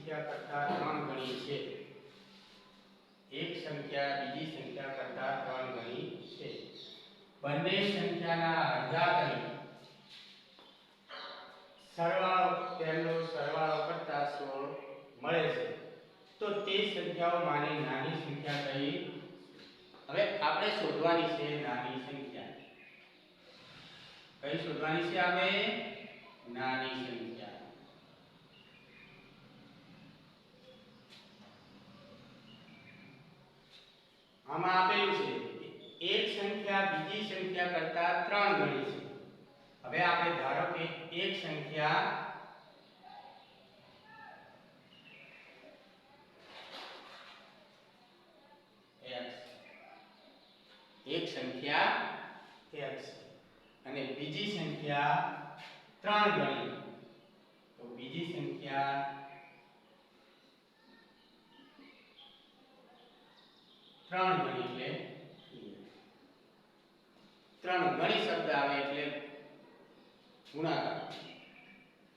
સંખ્યા કરતા 3 ગણી છે. એક સંખ્યા બીજી સંખ્યા કરતા 3 ગણી છે. બંને સંખ્યાના અડધા કરી તેમનો સરવાળો કરતા 16 મળે છે. તો તે સંખ્યાઓમાંની નાની સંખ્યા કઈ? હવે આપણે શોધવાની છે નાની સંખ્યા. કઈ શોધવાની છે આપણે? નાની સંખ્યા. આમાં આપેલું છે એક સંખ્યા બીજી સંખ્યા કરતા 3 ગણી છે. હવે આપણે ધારો કે એક સંખ્યા x અને બીજી સંખ્યા 3 ગણી. તો બીજી સંખ્યા 3 ગણી એટલે 3 ગણી શબ્દ આવે એટલે ગુણાકાર.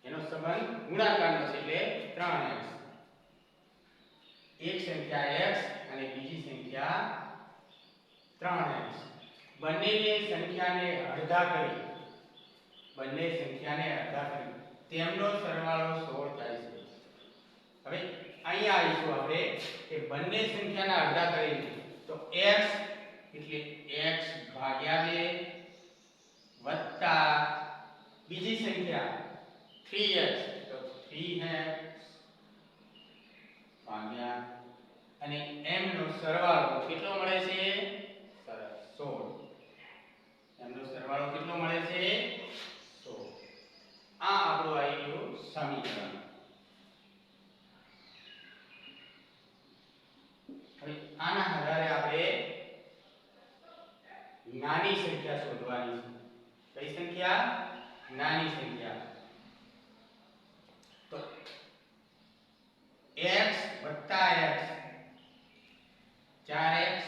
એનો સંબંધ ગુણાકારનો છે એટલે 3x. એક સંખ્યા x અને બીજી સંખ્યા 3x. બંનેને સંખ્યાને અડધા કરી તેમનો સરવાળો 16 થાય છે. હવે અહીંયા આવીશું આપણે કે બંને સંખ્યાના અડધા કરીને તો x એટલે x ભાગ્યા 2 વત્તા બીજી સંખ્યા 3x તો 3x ભાગ્યા અને m નો સરવાળો કેટલો મળે છે? 16. એમનો સરવાળો કેટલો મળે છે? 16. આ આપણું આવી ગયું સમીકરણ. હવે આના આધારે આપણે નાની સંખ્યા શોધવાની છે. કઈ સંખ્યા? નાની સંખ્યા. તો x વત્તા x 4x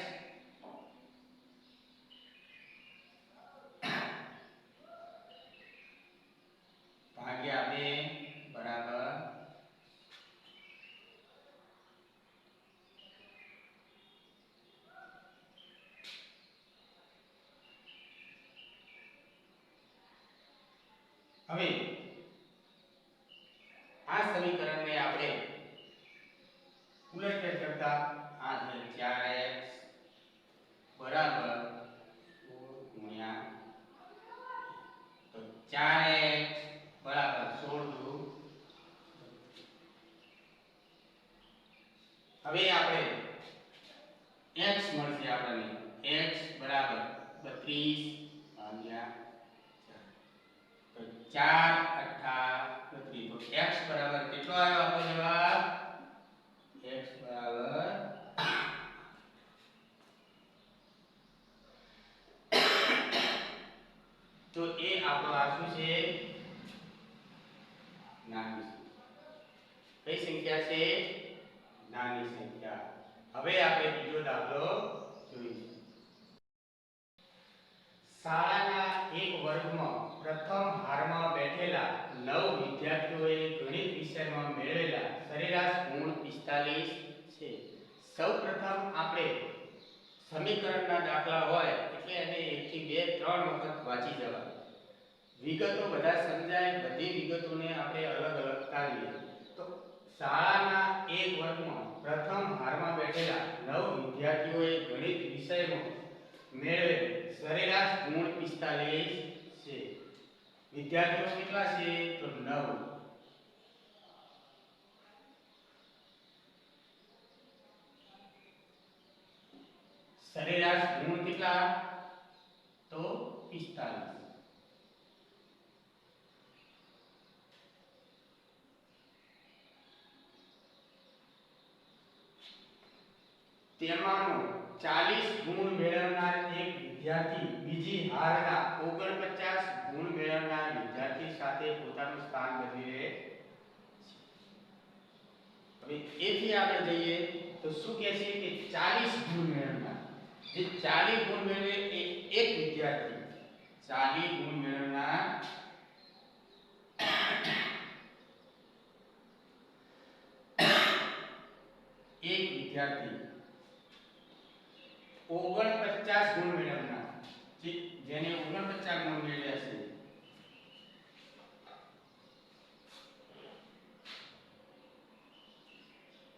ભાગ્યા 2 બરાબર હવે આ સમીકરણને આપણે ઉલટફેર કરતા આ છે 4x બરાબર 16 ગુણ્યા તો 4x બરાબર 16 હવે આપણે x મળશે આપણને x બરાબર 32 ભાગ્યા 4 અઠ્ઠા 32 તો x બરાબર કેટલો આવ્યો આપણો જવાબ? x બરાબર તો એ આપણો આ શું છે? નાની સંખ્યા. કઈ સંખ્યા છે? નાની સંખ્યા. હવે આપણે બીજો દાખલો જોઈશું. શાળાના એક વર્ગમાં પ્રથમ હારમાં બેઠેલા 9 વિદ્યાર્થીઓએ ગણિત વિષયમાં મેળવેલા સરેરાશ ગુણ 45 છે. સૌપ્રથમ આપણે સમીકરણના દાખલા હોય એટલે એને 1 થી 2 3 વખત વાંચી જવા. વિગતો બધા સમજાય, બધી વિગતોને આપણે અલગ અલગ તારવીએ. તો શાળાના એક વર્ગમાં પ્રથમ હારમાં બેઠેલા 9 વિદ્યાર્થીઓએ ગણિત વિષયમાં મેળવેલ સરેરાશ ગુણ 45 છે. વિદ્યાર્થીઓ કેટલા છે? તો 9. સરેરાશ ગુણ કેટલા? તો 45. તેમાંનો 40 ગુણ મેળવનાર એક વિદ્યાર્થી બીજી હારના 49 ગુણ મેળવનાર વિદ્યાર્થી સાથે પોતાનું સ્થાન બદલી લે છે. હવે એથી આગળ જઈએ તો શું કહે છે કે 40 ગુણ મેળવનાર, જે 40 ગુણ મેળવે એ એક વિદ્યાર્થી 40 ગુણ મેળવનાર વિદ્યાર્થી 49 ગુણ મેળવનાર, જેને 49 ગુણ મેળવ્યા છે,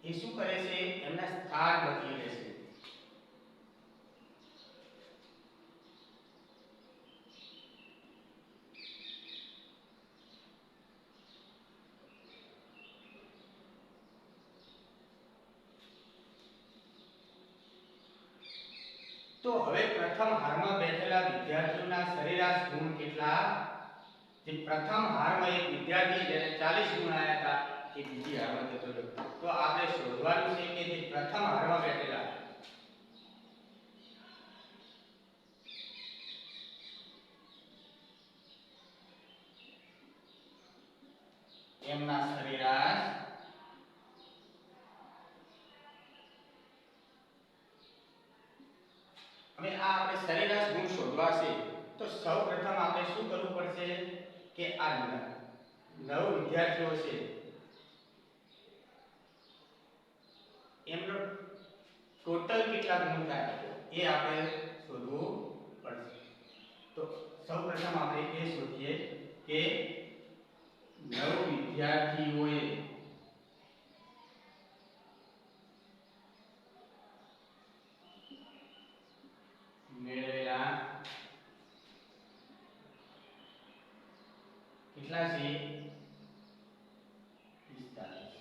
એ શું કરે છે? એમના સ્થાન બદલી લે છે. તો હવે પ્રથમ હારમાં બેઠેલા વિદ્યાર્થીઓના સરેરાશ ગુણ કેટલા? જે પ્રથમ હારમાં એક વિદ્યાર્થી જેને 40 ગુણ આયા હતા એ બીજી હારમાં જતો રહ્યો. તો આપણે શોધવાનું છે કે જે પ્રથમ હારમાં બેઠેલા એમના સરેરાશ હવે આ આપણે સરેરાશ ગુણ શોધવા છે. તો સૌપ્રથમ આપણે શું કરવું પડશે કે આ 9 વિદ્યાર્થીઓ છે એમનો ટોટલ કેટલા ગુણ થાય એ આપણે શોધવું પડશે. તો સૌપ્રથમ આપણે એ શોધીએ કે 9 વિદ્યાર્થીઓએ મેળવેલા કેટલા છે? 45.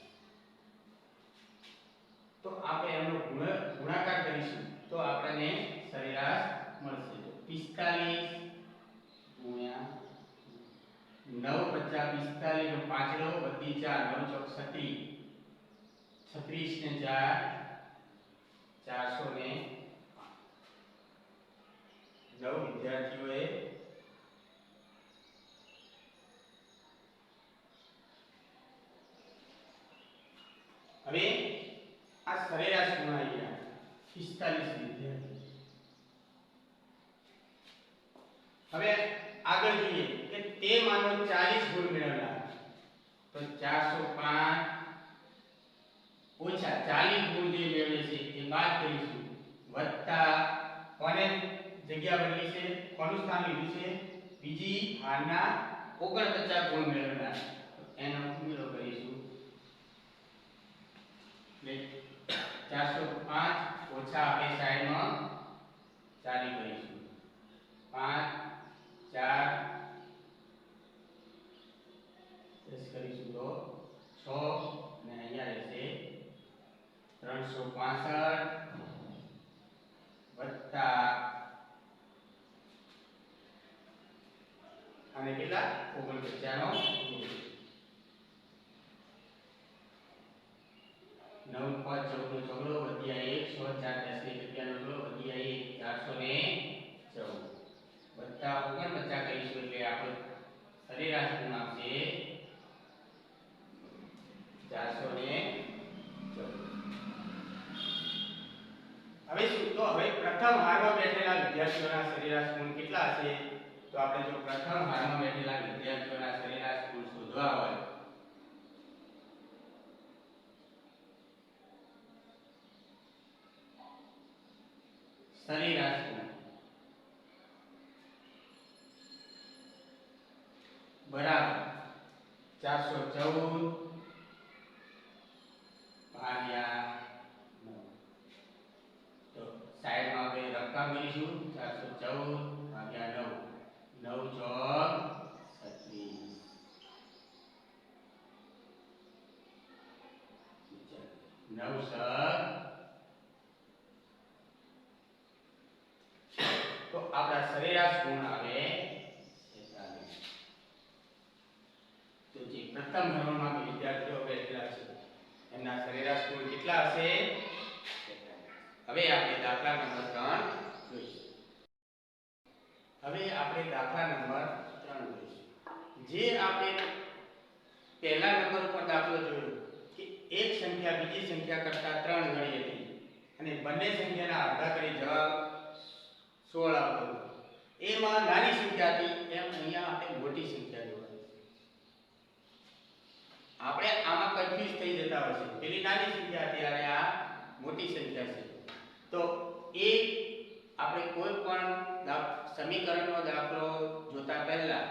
તો આપણે એનો ગુણાકાર કરીશું તો આપણને સરેરાશ મળશે. તો 45 ગુણ્યા 9 50 45 નો પાંચડો વધી 4 9 ચોક 36 36 ને 4 400 ને 9 વિદ્યાર્થીઓએ હવે આ સરેરાશ ગુણ આવી ગયા 45 વિદ્યાર્થી. હવે આગળ જોઈએ કે તે માનો 40 ગુણ મેળવનાર, તો 405 ઓછા 40 ગુણ જે મેળવે છે એ બાદ કરીશું વત્તા કોને જગ્યા બદલી છે, કોનું સ્થાન લીધું છે? બીજી હારના 49 ગુણ મેળવનાર, એનો ઉમેરો કરીશું. એટલે 405 ઓછા આપણે સાઈડમાં 40 કરીશું. 5 4 10 કરીશું તો 6 અને અહીંયા રહેશે 365 વત્તા અને કેટલા 49 નો 9 5 14 નો ચોગડો વધ્યા 1 6 4 10 ને 11 નો વધ્યા 1 414 વત્તા 49 કરીશું એટલે આપણો સરેરાશ ગુણ આવશે 414. હવે શું? તો હવે પ્રથમ હારમાં બેઠેલા વિદ્યાર્થીઓના સરેરાશ ગુણ કેટલા હશે? તો આપણે જો પ્રથમ હારમાં બેઠેલા વિદ્યાર્થીઓના સરેરાશ ગુણ શોધવા હોય સરેરાશ ગુણ બરાબર 414 ભાગ્યા 9. તો સાઈડમાં આપણે રકમ કરીશું 414 ભાગ્યા 9 9 ચોક 36 9 સર. તો આપણા સરેરાશ ગુણ આવે 46. તો જે પ્રથમ ધોરણમાં વિદ્યાર્થીઓ બેઠેલા છે એમના સરેરાશ ગુણ કેટલા હશે? 46. હવે આપણે દાખલા નંબર 3 જોઈશું. હવે આપણે દાખલા નંબર 3 જોઈશું. જે આપણે પહેલા નંબર પર દાખલો જોયો કે એક સંખ્યા બીજી સંખ્યા કરતા 3 ગણી હતી અને બંને સંખ્યાના અડધા કરી જવાબ 16 આવતો. એમાં નાની સંખ્યા હતી એમ અહીંયા આપણે મોટી સંખ્યા જોવાની. આપણે આમાં કન્ફ્યુઝ થઈ જતા હોય છે. પેલી નાની સંખ્યા હતી અને આ મોટી સંખ્યા છે. તો એ આપણે કોઈ પણ સમીકરણનો દાખલો જોતા પહેલા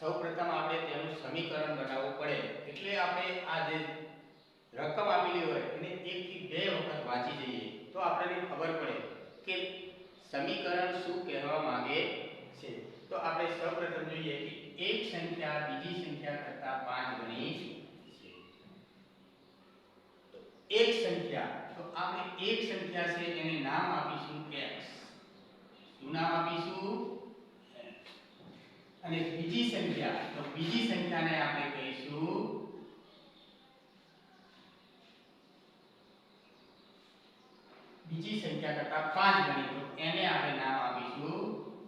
સૌપ્રથમ આપણે તેનું સમીકરણ બનાવવું પડે. એટલે આપણે આ જે રકમ આપેલી હોય એને 1 થી 2 વખત વાંચી જઈએ તો આપણને ખબર પડે કે સમીકરણ શું કહેવા માંગે છે. તો આપણે સૌપ્રથમ જોઈએ કે એક સંખ્યા બીજી સંખ્યા કરતા 5 ગણી છે. એક સંખ્યા, તો આપણે એક સંખ્યા છે એને નામ આપીશું x. શું નામ આપીશું? અને બીજી સંખ્યા, તો બીજી સંખ્યાને આપણે કહીશું બીજી સંખ્યા કરતા 5 ગણી, તો એને આપણે નામ આપીશું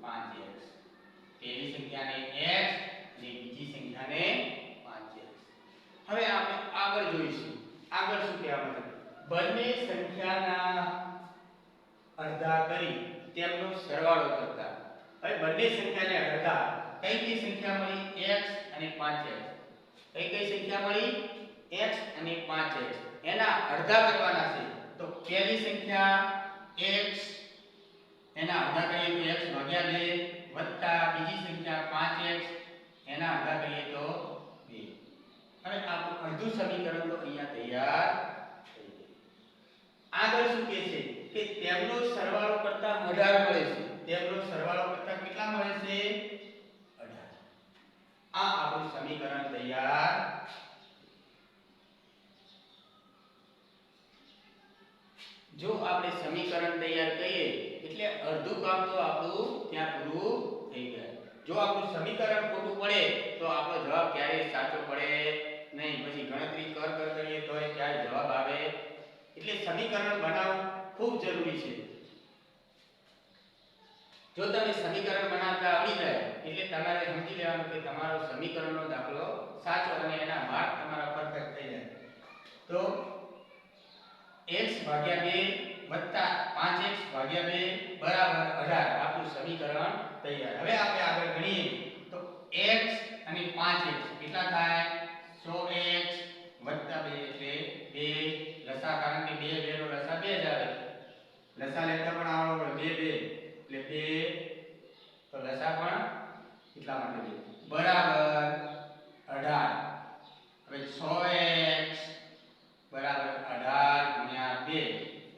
5x. પહેલી સંખ્યાને x અને બીજી સંખ્યાને 5x. હવે આપણે આગળ જોઈશું. આગળ શું કહેવા માંગે? બંને સંખ્યાના અડધા કરી તેમનો સરવાળો કરતા. હવે બંને સંખ્યાને અડધા કઈ સંખ્યા મળી? x અને 5x. કઈ સંખ્યા મળી? x અને 5x. એના અડધા કરવાના છે. તો પહેલી સંખ્યા x એના અડધા કરીએ તો x ભાગ્યા 2 વત્તા બીજી સંખ્યા 5x એના અડધા કરીએ તો 2. હવે આપણું અડધું સમીકરણ તો અહીંયા તૈયાર થઈ ગયું. આગળ શું કહે છે કે તેમનો સરવાળો કરતા 18 મળે છે. તેમનો સરવાળો કરતા કેટલા મળે છે? 18. આ આપણું સમીકરણ તૈયાર. જો આપણે સમીકરણ તૈયાર કરીએ એટલે અડધું કામ તો આપણું ત્યાં પૂરું થઈ જાય. જો આપણું સમીકરણ ખોટું પડે તો આપણો જવાબ ક્યારેય સાચો પડે નહીં. પછી ગણતરી કરીએ તો ક્યારે જવાબ આવે. એટલે સમીકરણ બનાવવું ખૂબ જરૂરી છે. જો તમે સમીકરણ બનાવતા આવડી જાય એટલે તમારે સમજી લેવાનું કે તમારો સમીકરણનો દાખલો સાચો અને એના માર્ક તમારા પરફેક્ટ થઈ જાય. તો x ભાગ્યા 2 વત્તા 5x ભાગ્યા 2 બરાબર 18 આપણું સમીકરણ તૈયાર. હવે આપણે આગળ ગણીએ તો x અને 5x કેટલા થાય? 100x વત્તા 2 એટલે 2 લસા, કારણ કે 2 2 નો લસા 2 જ આવે. લસા લેતા પણ આવડો 2 2 એટલે 2, તો લસા પણ એટલા માટે 2 બરાબર 18. હવે 100x બરાબર 18 ગુણ્યા 2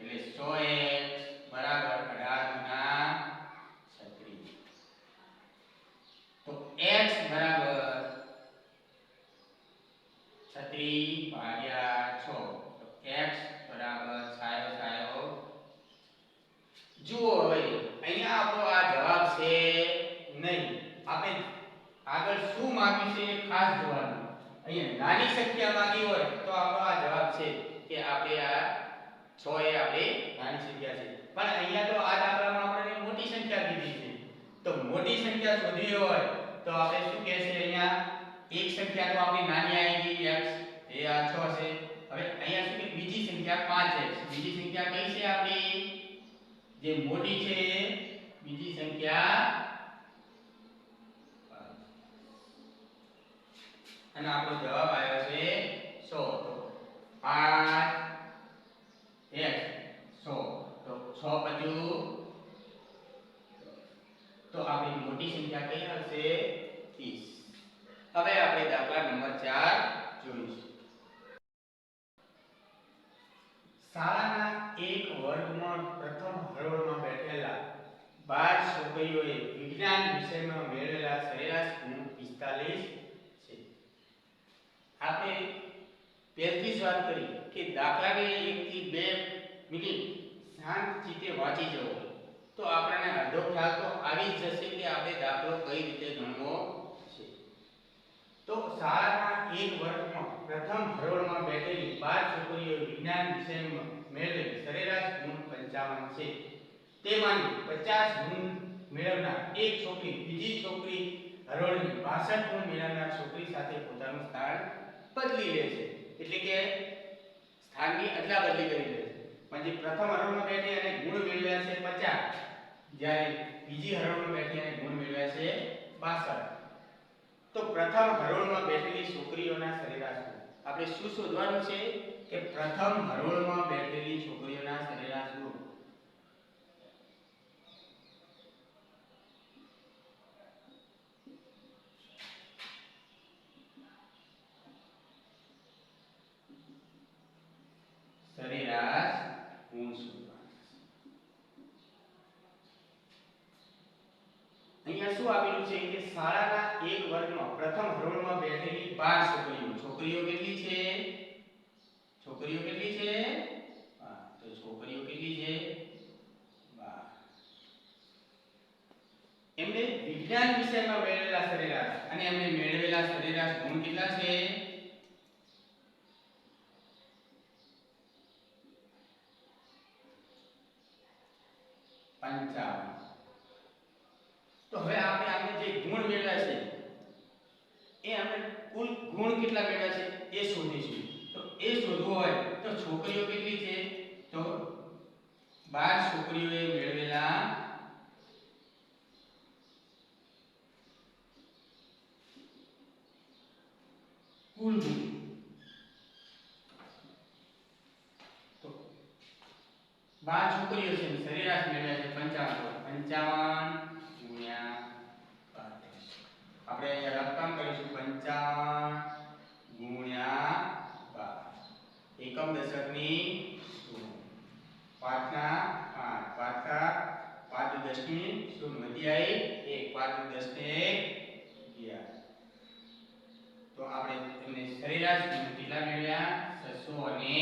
એટલે 100x બરાબર 18 ગુણ્યા 36. તો x બરાબર 36 ભાગ્યા 6. તો x બરાબર સાયો જુઓ. હવે અહીંયા આપણો આ જવાબ છે નહીં. આપણે આગળ શું માંગ્યું છે એ ખાસ જોવાનું. અહીંયા નાની સંખ્યા માંગી હોય તો આપણો આ જવાબ છે કે આપણે આ 6 એ આપણે નાની સંખ્યા છે. પણ અહીંયા તો આ દાખલામાં આપણે મોટી સંખ્યા દીધી છે. તો મોટી સંખ્યા શોધવી હોય તો આપણે શું કહે છે? અહીંયા એક સંખ્યા તો આપણી નાની આવી ગઈ x, એ આ 6 છે. હવે અહીંયા શું કે બીજી સંખ્યા 5x. બીજી સંખ્યા કઈ છે આપણી? જે મોટી છે બીજી સંખ્યા 5. અને આપણો જવાબ આવ્યો છે 100. તો 5x 100 તો 6 બાજુ. તો આપણી મોટી સંખ્યા કઈ હશે? 30. હવે આપણે દાખલા નંબર 4 જોઈશું. શાળાના એક વર્ગમાં પ્રથમ હરોળમાં બેઠેલા 12 છોકરીઓએ વિજ્ઞાન વિષયમાં મેળવેલા સરેરાશ ગુણ 45 છે. આપણે પહેલથી જ વાત કરી કે દાખલાને 1 થી 2 મિનિટ શાંત ચિત્તે વાંચી જવો તો આપણને અડધો ખ્યાલ તો આવી જ જશે કે આપણે દાખલો કઈ રીતે ગણવો છે. તો શાળાના એક વર્ગમાં પ્રથમ હરોળમાં બેઠેલી 12 છોકરીઓ વિજ્ઞાન વિષયમાં મેળવેલી સરેરાશ ગુણ 55 છે. તેમાંથી 50 ગુણ મેળવનાર એક છોકરી બીજી છોકરી હરોળની 62 ગુણ મેળવનાર છોકરી સાથે પોતાનું સ્થાન બદલી લે છે. એટલે કે સ્થાનની અદલા બદલી કરી લે છે. પણ જે પ્રથમ હરોળમાં બેઠી અને ગુણ મેળવ્યા છે 50, જ્યારે બીજી હરોળમાં બેઠી અને ગુણ મેળવ્યા છે 62. તો પ્રથમ હરોળમાં બેઠેલી છોકરીઓના સરેરાશ ગુણ આપણે શું શોધવાનું છે કે પ્રથમ હરોળમાં બેઠેલી છોકરીઓના સરેરાશ ગુણ. સરેરાશ ગુણ શોધવાના. અહીંયા શું આપેલું છે કે શાળાના એક વર્ગમાં પ્રથમ હરોળમાં બેઠેલી 12 છોકરીઓ. છોકરીઓ કેટલી છે? છોકરીઓ કેટલી છે? 12. તો છોકરીઓ કેટલી છે? 12. એમને વિજ્ઞાન વિષયમાં મેળવેલા સરેરાશ અને એમને મેળવેલા સરેરાશ ગુણ કેટલા છે? 55. તો હવે આપણે જે ગુણ મેળવ્યા છે એ આપણે કુલ ગુણ કેટલા મેળવ્યા છે એ શોધીશું. તો એ શોધવું હોય તો છોકરીઓ કેટલી છે? તો 12 છોકરીઓએ મેળવેલા કુલ ગુણ. તો 12 છોકરીઓ છે સરેરાશ મેળવ્યા છે 55. 55 આપણે અહીંયા લખકામ કરીશું 55 ગુણ્યા 12. એકમ દશકની શૂન્ય. 5 ના 5 5 દશકની શૂન્ય મધ્યાય 1 5 10 ને 11. તો આપણે એમને સરેરાશ ગુણ કેટલા મેળવ્યા? 660.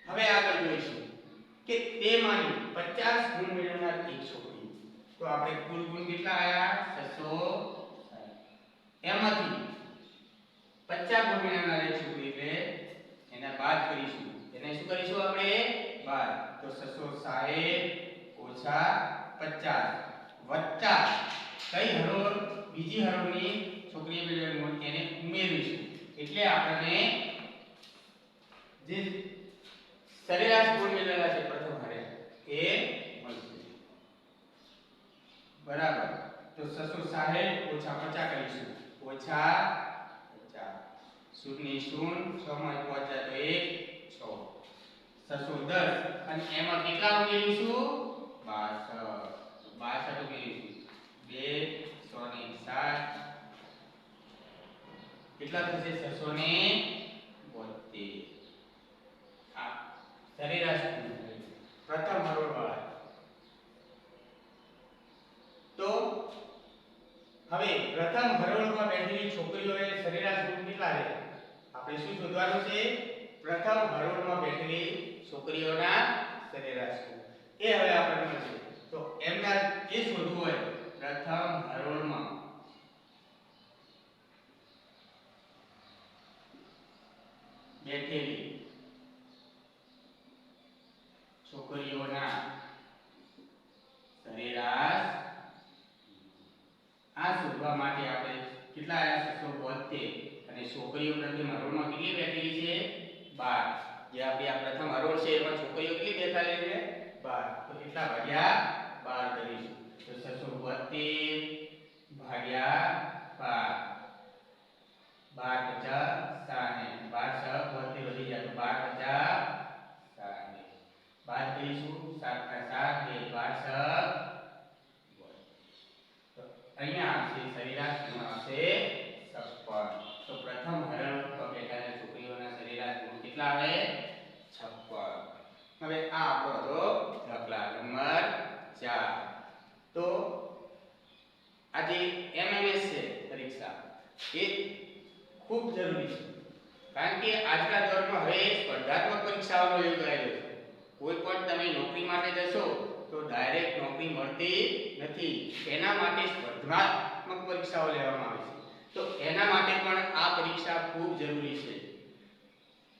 હવે આગળ જોઈશું કે તેમાંની 50 ગુણ મેળવનાર એક છોકરી. તો આપણે કુલ ગુણ કેટલા આયા? 660. એમાંથી 50 ગુણ મેળવનાર એક છોકરી એટલે એને બાદ કરીશું. એને શું કરીશું આપણે? બાદ. તો 660 ઓછા 50 વત્તા કઈ હરોળ? બીજી હરોળની છોકરીએ મેળવેલ ગુણ એને ઉમેરીશું. એટલે આપણને જે સરેરાશ ગુણ મેળવેલા છે પ્રથમ હરે એ મળશે. બરાબર. તો 660 ઓછા 50 કરીશું. ઓછા 50 શૂન્ય શૂન્ય 6 માં 1 જાય તો 1 6 610 અને એમાં કેટલા ઉમેરીશું? 62 ઉમેરીશું. 2 107 કેટલા થશે? 672. આ સરેરાશ પ્રથમ હરોળ વાળા. તો હવે પ્રથમ હરોળમાં બેઠેલી છોકરીઓએ સરેરાશ ગુણ કેટલા રહે? આપણે શું શોધવાનું છે? પ્રથમ હરોળમાં બેઠેલી છોકરીઓના સરેરાશ ગુણ. એ હવે આપણે મળશે. તો એમના એ શોધવું હોય પ્રથમ હરોળમાં બેઠેલી છોકરીઓના સરેરાશ. આ શોધવા માટે આપણે કેટલા આયા? 672. અને છોકરીઓ પ્રથમ હરોળમાં કેટલી બેઠેલી છે? 12. જે આપણી આ પ્રથમ હરોળ છે એમાં છોકરીઓ કેટલી બેઠેલી છે? 12. તો કેટલા ભાગ્યા 12 કરીશું. તો 672 ભાગ્યા 12 12 50 60 12 6 72 વધી જાય તો 12 50 60 બાદ કરીશું. 7 ના 7 2 12 તો અહીંયા આવશે સરેરાશ ગુણ આવશે 56. તો પ્રથમ હરોળમાં બેઠેલા છોકરીઓના સરેરાશ ગુણ કેટલા આવે? 56. હવે આ આપણો હતો દાખલા નંબર 4. તો આજે એમએમએસ છે પરીક્ષા એ ખૂબ જરૂરી છે. કારણ કે આજના દોરમાં હવે સ્પર્ધાત્મક પરીક્ષાઓનો યુગ આવ્યો છે. કોઈ પણ તમે નોકરી માટે જશો તો ડાયરેક્ટ નોકરી મળતી નથી. એના માટે સ્પર્ધાત્મક પરીક્ષાઓ લેવામાં આવે છે. તો એના માટે પણ આ પરીક્ષા ખૂબ જરૂરી છે.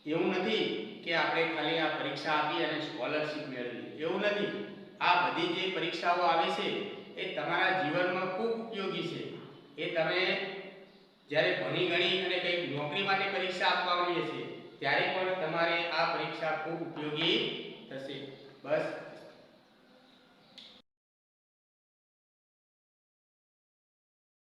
એવું નથી કે આપણે ખાલી આ પરીક્ષા આપી અને સ્કોલરશિપ મેળવી, એવું નથી. આ બધી જે પરીક્ષાઓ આવે છે એ તમારા જીવનમાં ખૂબ ઉપયોગી છે. એ તમે જ્યારે ભણી ગણી અને કંઈક નોકરી માટે પરીક્ષા આપવાની છે ત્યારે પણ તમારે આ પરીક્ષા ખૂબ ઉપયોગી થશે. બસ